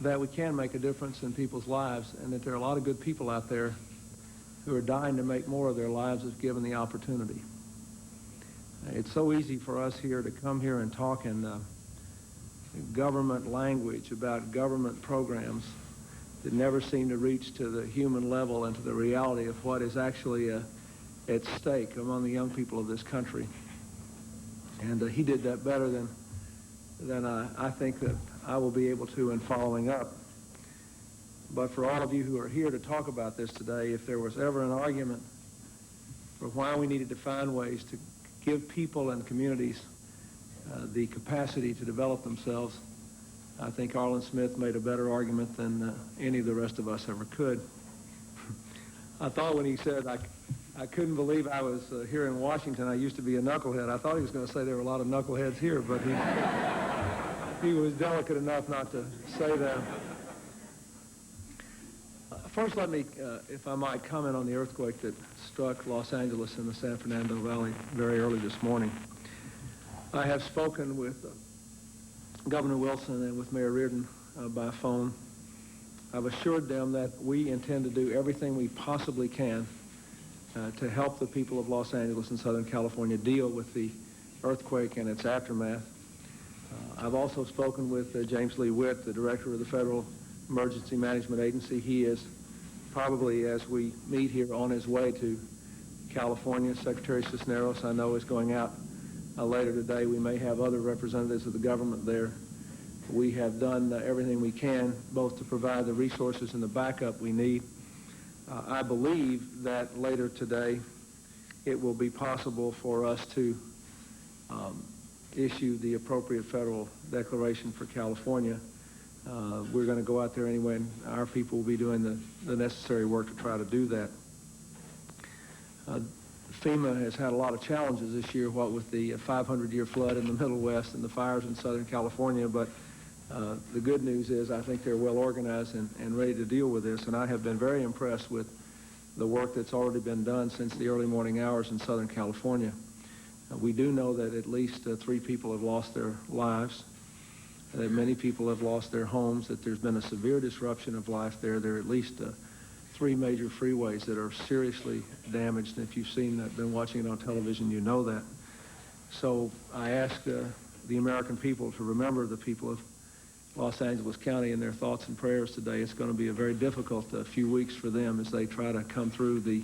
that we can make a difference in people's lives, and that there are a lot of good people out there who are dying to make more of their lives if given the opportunity. It's so easy for us here to come here and talk in government language about government programs that never seem to reach to the human level and to the reality of what is actually at stake among the young people of this country. And he did that better than I think that I will be able to in following up. But for all of you who are here to talk about this today, if there was ever an argument for why we needed to find ways to give people and communities the capacity to develop themselves, I think Arlen Smith made a better argument than any of the rest of us ever could. I thought when he said, I couldn't believe I was here in Washington, I used to be a knucklehead. I thought he was going to say there were a lot of knuckleheads here, but he was delicate enough not to say that. First, let me, if I might, comment on the earthquake that struck Los Angeles in the San Fernando Valley very early this morning. I have spoken with Governor Wilson and with Mayor Reardon by phone. I've assured them that we intend to do everything we possibly can to help the people of Los Angeles and Southern California deal with the earthquake and its aftermath. I've also spoken with James Lee Witt, the director of the Federal Emergency Management Agency. He is probably, as we meet here, on his way to California. Secretary Cisneros, I know, is going out later today. We may have other representatives of the government there. We have done everything we can, both to provide the resources and the backup we need. I believe that later today it will be possible for us to issue the appropriate federal declaration for California. We're going to go out there anyway, and our people will be doing the necessary work to try to do that. FEMA has had a lot of challenges this year, what with the 500-year flood in the Middle West and the fires in Southern California, but the good news is I think they're well organized and ready to deal with this, and I have been very impressed with the work that's already been done since the early morning hours in Southern California. We do know that at least 3 people have lost their lives, that many people have lost their homes, that there's been a severe disruption of life there. There are at least 3 major freeways that are seriously damaged, and if you've seen that, been watching it on television, you know that. So I ask the American people to remember the people of Los Angeles County in their thoughts and prayers today. It's going to be a very difficult few weeks for them as they try to come through the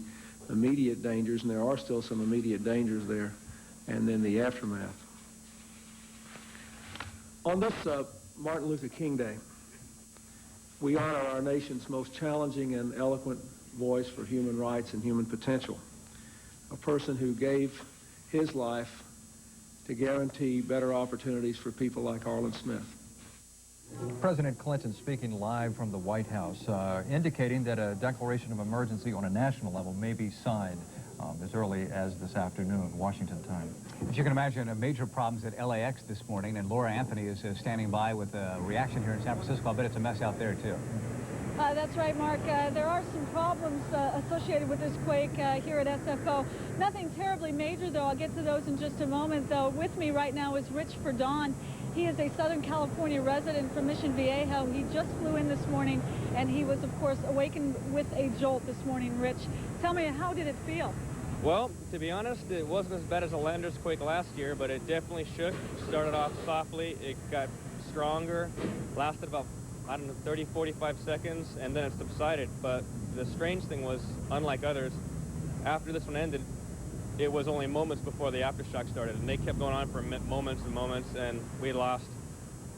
immediate dangers, and there are still some immediate dangers there, and then the aftermath. On this Martin Luther King Day, we honor our nation's most challenging and eloquent voice for human rights and human potential, a person who gave his life to guarantee better opportunities for people like Arlen Smith. President Clinton speaking live from the White House, indicating that a declaration of emergency on a national level may be signed as early as this afternoon, Washington time. As you can imagine, major problems at LAX this morning, and Laura Anthony is standing by with a reaction here in San Francisco. I bet it's a mess out there, too. That's right, Mark. There are some problems associated with this quake here at SFO. Nothing terribly major, though. I'll get to those in just a moment, though. With me right now is Rich Verdon. He is a Southern California resident from Mission Viejo. He just flew in this morning, and he was, of course, awakened with a jolt this morning. Rich, tell me, how did it feel? Well, to be honest, it wasn't as bad as a Landers quake last year, but it definitely shook. Started off softly, it got stronger, lasted about, I don't know, 30, 45 seconds, and then it subsided. But the strange thing was, unlike others, after this one ended, it was only moments before the aftershock started, and they kept going on for moments and moments, and we lost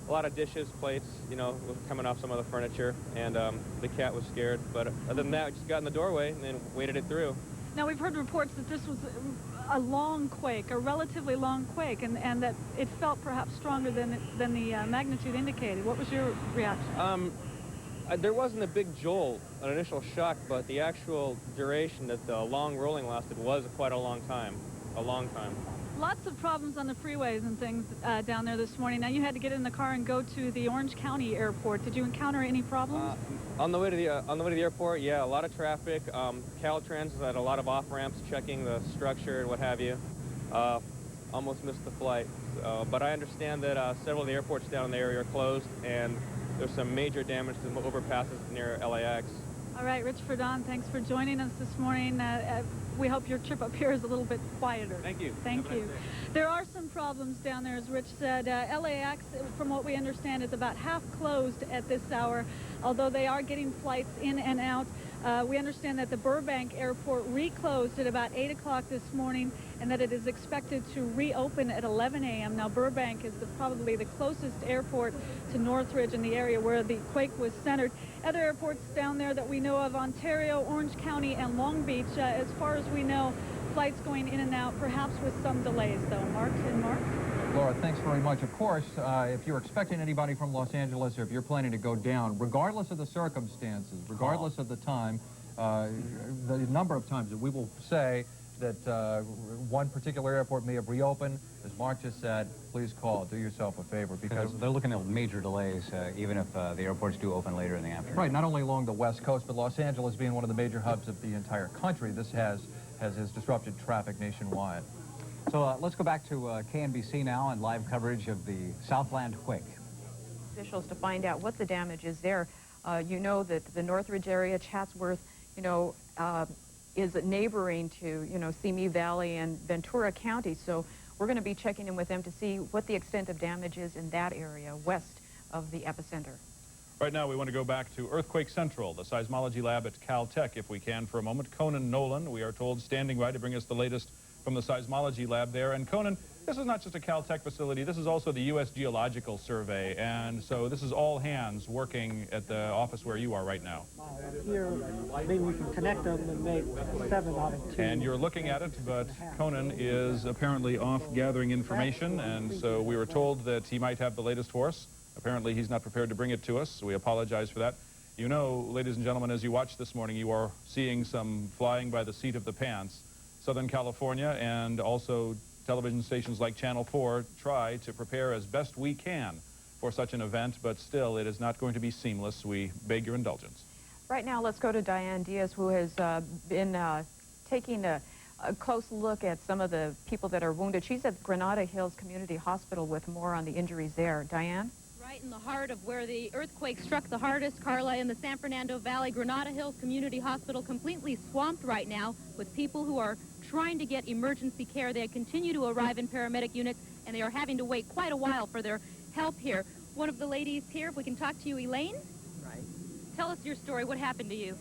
a lot of dishes, plates, you know, coming off some of the furniture, and the cat was scared. But other than that, we just got in the doorway and then waited it through. Now, we've heard reports that this was a long quake, a relatively long quake, and that it felt perhaps stronger than the magnitude indicated. What was your reaction? There wasn't a big jolt, an initial shock, but the actual duration that the long rolling lasted was quite a long time. Lots of problems on the freeways and things down there this morning. Now, you had to get in the car and go to the Orange County Airport. Did you encounter any problems? On the way to the airport, yeah, a lot of traffic. Caltrans had a lot of off ramps checking the structure and what have you. Almost missed the flight, but I understand that several of the airports down in the area are closed, and there's some major damage to the overpasses near LAX. All right, Rich Verdon, thanks for joining us this morning. We hope your trip up here is a little bit quieter. Thank you. Thank Have a you. nice day. There are some problems down there, as Rich said. LAX, from what we understand, is about half closed at this hour, although they are getting flights in and out. We understand that the Burbank Airport reclosed at about 8 o'clock this morning and that it is expected to reopen at 11 a.m. Now, Burbank is probably the closest airport to Northridge in the area where the quake was centered. Other airports down there that we know of, Ontario, Orange County, and Long Beach, as far as we know, flights going in and out, perhaps with some delays, though. Mark and Mark? Laura, thanks very much. Of course, if you're expecting anybody from Los Angeles or if you're planning to go down, regardless of the circumstances, regardless of the time, the number of times that we will say that one particular airport may have reopened, as Mark just said, please call. Do yourself a favor, because They're looking at major delays, even if the airports do open later in the afternoon. right, not only along the West Coast, but Los Angeles being one of the major hubs of the entire country, this has disrupted traffic nationwide. So let's go back to KNBC now and live coverage of the Southland quake. Officials to find out what the damage is there. You know that the Northridge area, Chatsworth, is neighboring to, Simi Valley and Ventura County. So we're going to be checking in with them to see what the extent of damage is in that area west of the epicenter. Right now, we want to go back to Earthquake Central, the seismology lab at Caltech, if we can, for a moment. Conan Nolan, we are told, standing by to bring us the latest from the seismology lab there. And Conan, this is not just a Caltech facility, this is also the U.S. Geological Survey, and so this is all hands working at the office where you are right now. Here, maybe we can connect them and make 7 out of 2. And you're looking at it, but Conan is apparently off gathering information, and so we were told that he might have the latest for us. Apparently he's not prepared to bring it to us, so we apologize for that. You know, ladies and gentlemen, as you watch this morning, you are seeing some flying by the seat of the pants. Southern California and also television stations like Channel 4 try to prepare as best we can for such an event, but still it is not going to be seamless. We beg your indulgence. Right now, let's go to Diane Diaz, who has been taking a close look at some of the people that are wounded. She's at Granada Hills Community Hospital with more on the injuries there. Diane? Right in the heart of where the earthquake struck the hardest, Carla, in the San Fernando Valley. Granada Hills Community Hospital completely swamped right now with people who are trying to get emergency care. They continue to arrive in paramedic units, and they are having to wait quite a while for their help here. One of the ladies here, if we can talk to you, Elaine? Right. Tell us your story. What happened to you?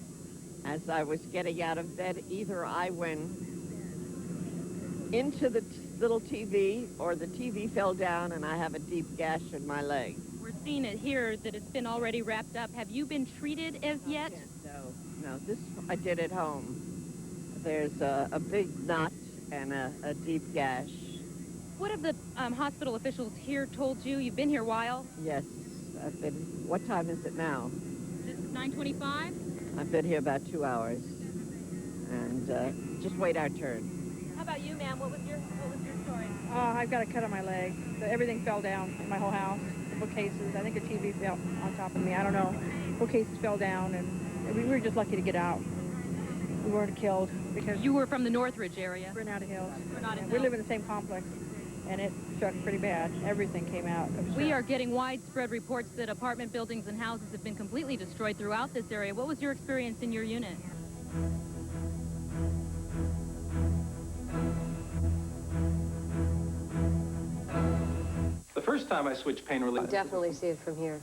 As I was getting out of bed, either I went into the little TV or the TV fell down and I have a deep gash in my leg. We're seeing it here that it's been already wrapped up. Have you been treated as yet? No, this I did at home. There's a big knot and a deep gash. What have the hospital officials here told you? You've been here a while. Yes, I've been, what time is it now? This is 9:25? I've been here about 2 hours. And just wait our turn. How about you, ma'am? What was your story? I've got a cut on my leg. Everything fell down in my whole house. The bookcases, I think a TV fell on top of me. I don't know. Bookcases fell down, and we were just lucky to get out. We weren't killed because You were from the Northridge area. Granada Hills. Granada We Hills. live in the same complex, and it struck pretty bad. Everything came out. We are getting widespread reports that apartment buildings and houses have been completely destroyed throughout this area. What was your experience in your unit? The first time I switched pain relief... Definitely see it from here.